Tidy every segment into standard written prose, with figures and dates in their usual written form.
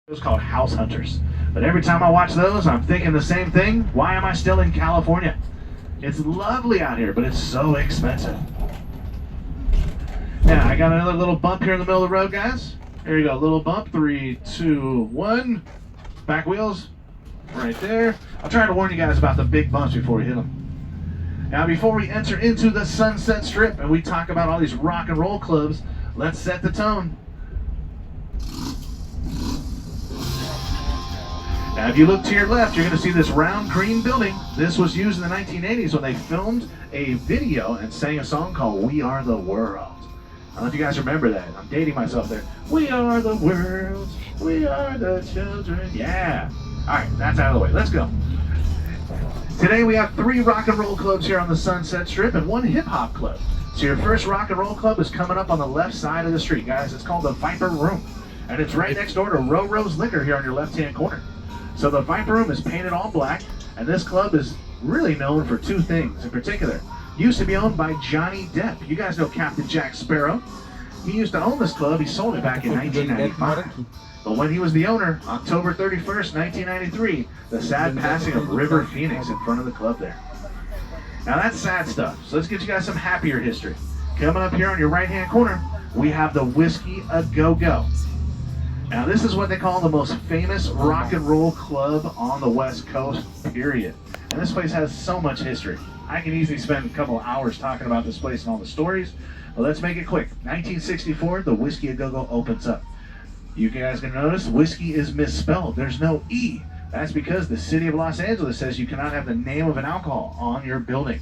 It was called House Hunters. But every time I watch those, I'm thinking the same thing. Why am I still in California? It's lovely out here, but it's so expensive. Now, I got another little bump here in the middle of the road, guys. Here you go, little bump. 3, 2, 1. Back wheels, right there. I'll try to warn you guys about the big bumps before we hit them. Now, before we enter into the Sunset Strip and we talk about all these rock and roll clubs, let's set the tone. Now, if you look to your left, you're going to see this round green building. This was used in the 1980s when they filmed a video and sang a song called We Are the World. I don't know if you guys remember that. I'm dating myself there. We are the world. We are the children. Yeah. All right, that's out of the way. Let's go. Today we have 3 rock and roll clubs here on the Sunset Strip and 1 hip hop club. So your first rock and roll club is coming up on the left side of the street, guys. It's called the Viper Room. And it's right next door to Roro's Liquor here on your left-hand corner. So the Viper Room is painted all black, and this club is really known for 2 things in particular. Used to be owned by Johnny Depp. You guys know Captain Jack Sparrow. He used to own this club. He sold it back in 1995. But when he was the owner, October 31st, 1993, the sad passing of River Phoenix in front of the club there. Now that's sad stuff. So let's get you guys some happier history. Coming up here on your right-hand corner, we have the Whiskey A Go-Go. Now this is what they call the most famous rock and roll club on the West Coast, period. And this place has so much history. I can easily spend a couple of hours talking about this place and all the stories, but let's make it quick. 1964, the Whiskey A Go-Go opens up. You guys can notice whiskey is misspelled. There's no E. That's because the city of Los Angeles says you cannot have the name of an alcohol on your building.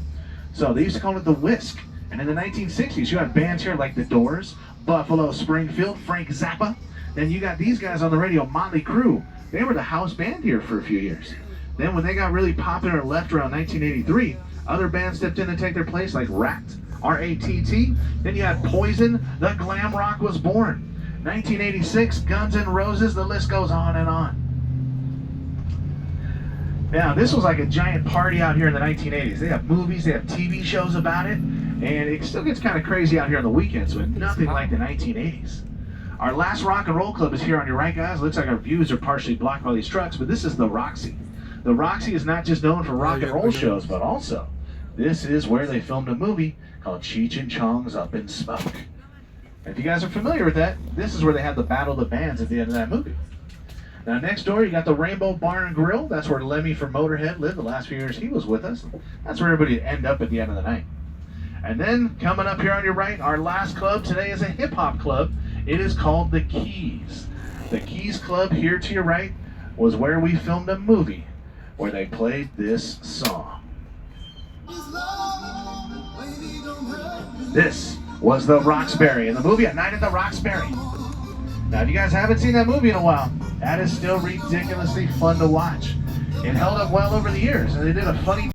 So they used to call it the Whisk. And in the 1960s, you had bands here like The Doors, Buffalo Springfield, Frank Zappa. Then you got these guys on the radio, Motley Crue. They were the house band here for a few years. Then when they got really popular and left around 1983, other bands stepped in to take their place like Rat, R-A-T-T. Then you had Poison, the glam rock was born. 1986, Guns N' Roses, the list goes on and on. Now, this was like a giant party out here in the 1980s. They have movies, they have TV shows about it, and it still gets kind of crazy out here on the weekends, but nothing like the 1980s. Our last rock and roll club is here on your right, guys. Looks like our views are partially blocked by these trucks, but this is the Roxy. The Roxy is not just known for rock and roll shows, but also this is where they filmed a movie called Cheech and Chong's Up in Smoke. If you guys are familiar with that, this is where they had the Battle of the Bands at the end of that movie. Now next door, you got the Rainbow Bar and Grill. That's where Lemmy from Motorhead lived the last few years he was with us. That's where everybody would end up at the end of the night. And then coming up here on your right, our last club today is a hip hop club. It is called The Keys. The Keys Club here to your right was where we filmed a movie where they played this song. This was the Roxbury in the movie A Night at the Roxbury. Now, if you guys haven't seen that movie in a while, that is still ridiculously fun to watch. It held up well over the years, and they did a funny